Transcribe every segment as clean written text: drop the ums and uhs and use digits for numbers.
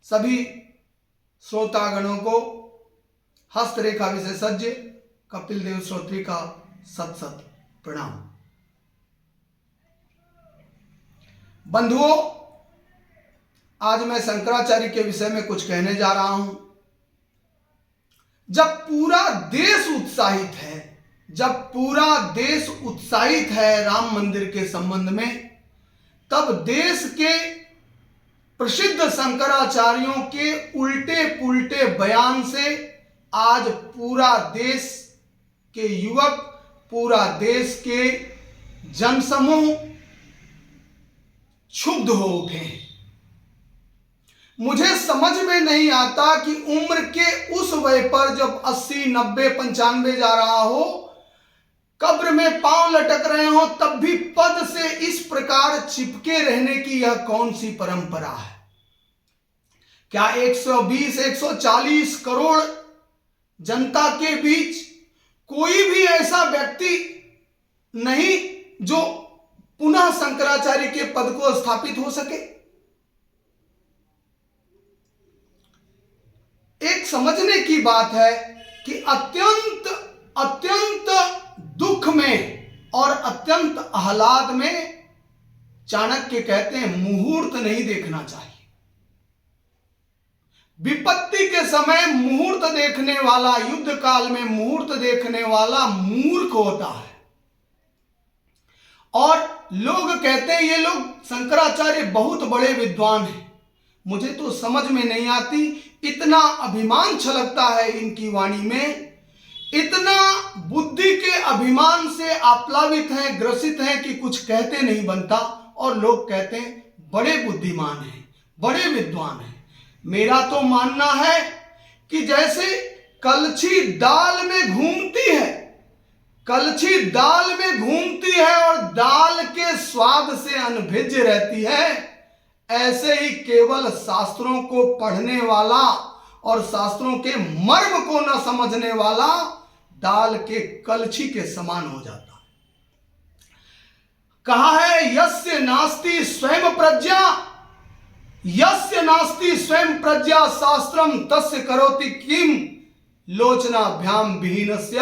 सभी श्रोतागणों को हस्तरेखा विशेषज्ञ कपिल देव श्रोत्री का सत सत प्रणाम। बंधुओं, आज मैं शंकराचार्य के विषय में कुछ कहने जा रहा हूं। जब पूरा देश उत्साहित है राम मंदिर के संबंध में, तब देश के प्रसिद्ध शंकराचार्यों के उल्टे पुल्टे बयान से आज पूरा देश के युवक, पूरा देश के जनसमूह क्षुब्ध हो उठे हैं। मुझे समझ में नहीं आता कि उम्र के उस वय पर जब 80, 90, 95 जा रहा हो, कब्र में पांव लटक रहे हो, तब भी पद से इस प्रकार चिपके रहने की यह कौन सी परंपरा है? क्या 120, 140 करोड़ जनता के बीच कोई भी ऐसा व्यक्ति नहीं जो पुनः शंकराचार्य के पद को स्थापित हो सके? एक समझने की बात है कि अत्यंत दुख में और अत्यंत आह्लाद में चाणक्य कहते हैं मुहूर्त नहीं देखना चाहिए। विपत्ति के समय मुहूर्त देखने वाला, युद्ध काल में मुहूर्त देखने वाला मूर्ख होता है। और लोग कहते हैं ये लोग शंकराचार्य बहुत बड़े विद्वान हैं। मुझे तो समझ में नहीं आती, इतना अभिमान छलकता है इनकी वाणी में, इतना बुद्धि के अभिमान से आप्लावित हैं, ग्रसित हैं कि कुछ कहते नहीं बनता। और लोग कहते हैं बड़े बुद्धिमान हैं, बड़े विद्वान हैं। मेरा तो मानना है कि जैसे कलछी दाल में घूमती है, कलछी दाल में घूमती है और दाल के स्वाद से अनभिज्ज रहती है, ऐसे ही केवल शास्त्रों को पढ़ने वाला और शास्त्रों के मर्म को न समझने वाला दाल के कलछी के समान हो जाता है। कहा है यस्य नास्ति स्वयं प्रज्ञा, यस्य नास्ति स्वयं प्रज्ञा शास्त्रम तस्य करोति किम लोचनाभ्याम विहीनस्य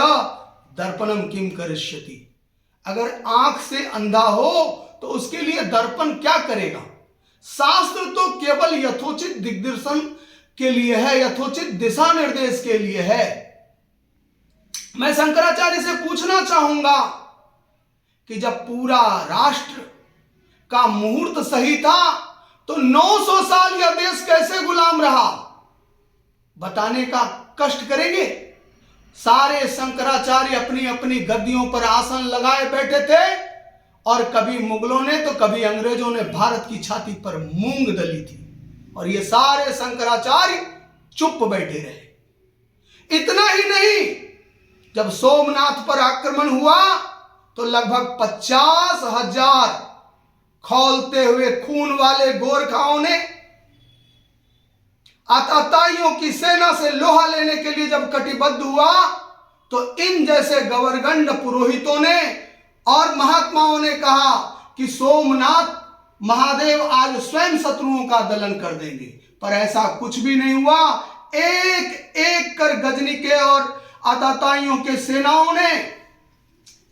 दर्पणम किम करिष्यति। अगर आंख से अंधा हो तो उसके लिए दर्पण क्या करेगा? शास्त्र तो केवल यथोचित दिग्दर्शन के लिए है, यथोचित दिशा निर्देश के लिए है। मैं शंकराचार्य से पूछना चाहूंगा कि जब पूरा राष्ट्र का मुहूर्त सही था तो 900 साल यह देश कैसे गुलाम रहा? बताने का कष्ट करेंगे। सारे शंकराचार्य अपनी अपनी गद्दियों पर आसन लगाए बैठे थे और कभी मुगलों ने तो कभी अंग्रेजों ने भारत की छाती पर मूंग दली थी और ये सारे शंकराचार्य चुप बैठे रहे। इतना ही नहीं, जब सोमनाथ पर आक्रमण हुआ तो लगभग 50,000 खौलते हुए खून वाले गोरखाओं ने आताताइयों की सेना से लोहा लेने के लिए जब कटिबद्ध हुआ तो इन जैसे गवर्गंड पुरोहितों ने और महात्माओं ने कहा कि सोमनाथ महादेव आज स्वयं शत्रुओं का दलन कर देंगे। पर ऐसा कुछ भी नहीं हुआ। एक एक कर गजनी के और आताताइयों के सेनाओं ने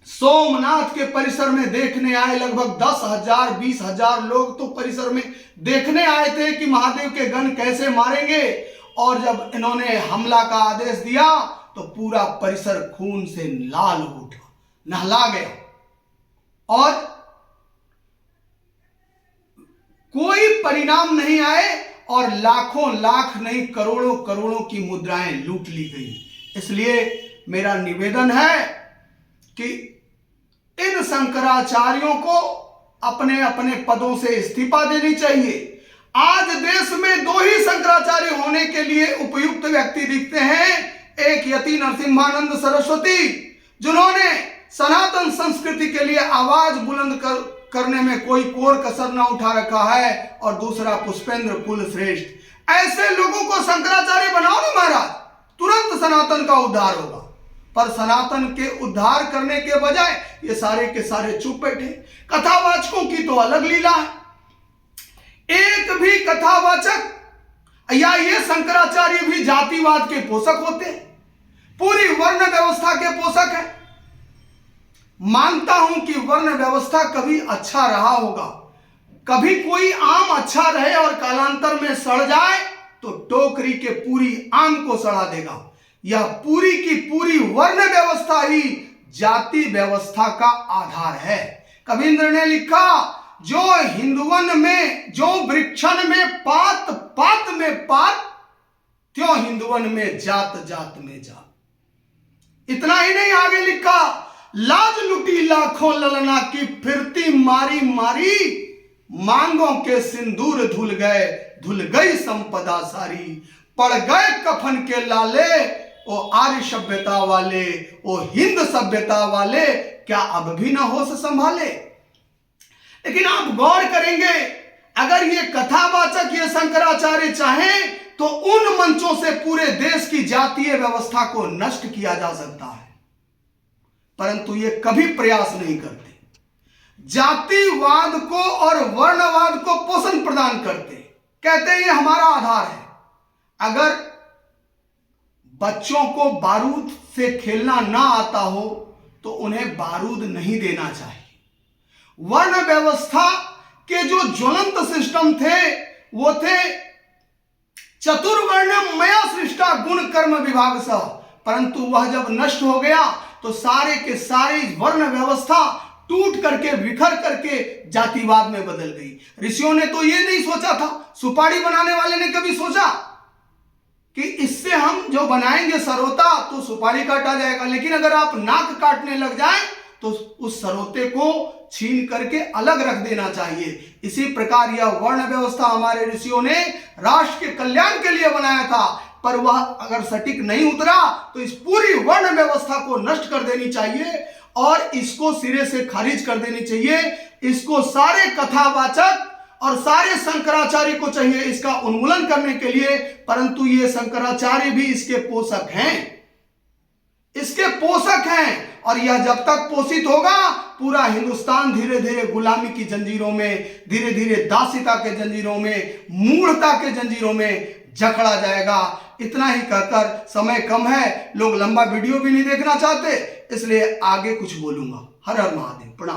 सोमनाथ के परिसर में देखने आए। लगभग 10,000, 20,000 लोग तो परिसर में देखने आए थे कि महादेव के गण कैसे मारेंगे। और जब इन्होंने हमला का आदेश दिया तो पूरा परिसर खून से लाल हो उठा, नहला गया और कोई परिणाम नहीं आए और लाखों लाख नहीं करोड़ों करोड़ों की मुद्राएं लूट ली गई। इसलिए मेरा निवेदन है कि इन शंकराचार्यों को अपने अपने पदों से इस्तीफा देनी चाहिए। आज देश में 2 ही शंकराचार्य होने के लिए उपयुक्त व्यक्ति दिखते हैं। एक यति नरसिम्हानंद सरस्वती, जिन्होंने सनातन संस्कृति के लिए आवाज बुलंद करने में कोई कोर कसर न उठा रखा है, और दूसरा पुष्पेंद्र कुल श्रेष्ठ। ऐसे लोगों को शंकराचार्य बनाओ ना महाराज, तुरंत सनातन का उद्धार होगा। पर सनातन के उद्धार करने के बजाय ये सारे के सारे चुप बैठे। कथावाचकों की तो अलग लीला है। एक भी कथावाचक या ये शंकराचार्य भी जातिवाद के पोषक होते हैं, पूरी वर्ण व्यवस्था के पोषक है? मानता हूं कि वर्ण व्यवस्था कभी अच्छा रहा होगा, कभी कोई आम अच्छा रहे और कालांतर में सड़ जाए तो टोकरी के पूरी आम को सड़ा देगा। यह पूरी की पूरी वर्ण व्यवस्था ही जाति व्यवस्था का आधार है। कबीर ने लिखा, जो हिंदुवन में, जो वृक्षण में पात, पात में पात, त्यों हिंदुवन में जात, जात में जात। इतना ही नहीं, आगे लिखा, लाज लुटी लाखों ललना की, फिरती मारी मारी, मांगों के सिंदूर धुल गए, धुल गई संपदा सारी। पड़ गए कफन के लाले, ओ आर्य सभ्यता वाले, ओ हिंद सभ्यता वाले, क्या अब भी ना होश संभाले। लेकिन आप गौर करेंगे, अगर ये कथावाचक, ये शंकराचार्य चाहें तो उन मंचों से पूरे देश की जातीय व्यवस्था को नष्ट किया जा सकता है, परंतु ये कभी प्रयास नहीं करते। जातिवाद को और वर्णवाद को पोषण प्रदान करते, कहते हैं ये हमारा आधार है। अगर बच्चों को बारूद से खेलना ना आता हो तो उन्हें बारूद नहीं देना चाहिए। वर्ण व्यवस्था के जो ज्वलंत सिस्टम थे वो थे चतुर्वर्ण मया सृष्टा गुण कर्म विभाग सा, परंतु वह जब नष्ट हो गया तो सारे के सारे वर्ण व्यवस्था टूट करके, बिखर करके जातिवाद में बदल गई। ऋषियों ने तो ये नहीं सोचा था, सुपारी बनाने वाले ने कभी सोचा कि इससे हम जो बनाएंगे सरोता तो सुपारी काटा जाएगा, लेकिन अगर आप नाक काटने लग जाएं तो उस सरोते को छीन करके अलग रख देना चाहिए। इसी प्रकार यह वर्ण व्यवस्था हमारे ऋषियों ने राष्ट्र के कल्याण के लिए बनाया था, पर वह अगर सटीक नहीं उतरा तो इस पूरी वर्ण व्यवस्था को नष्ट कर देनी चाहिए और इसको सिरे से खारिज कर देनी चाहिए। इसको सारे कथावाचक और सारे शंकराचार्य को चाहिए इसका उन्मूलन करने के लिए, परंतु ये शंकराचार्य भी इसके पोषक हैं, इसके पोषक हैं। और यह जब तक पोषित होगा, पूरा हिंदुस्तान धीरे धीरे गुलामी की जंजीरों में, धीरे धीरे दासिता के जंजीरों में, मूढ़ता के जंजीरों में जकड़ा जाएगा। इतना ही कहकर, समय कम है, लोग लंबा वीडियो भी नहीं देखना चाहते, इसलिए आगे कुछ बोलूंगा। हर हर महादेव, प्रणाम।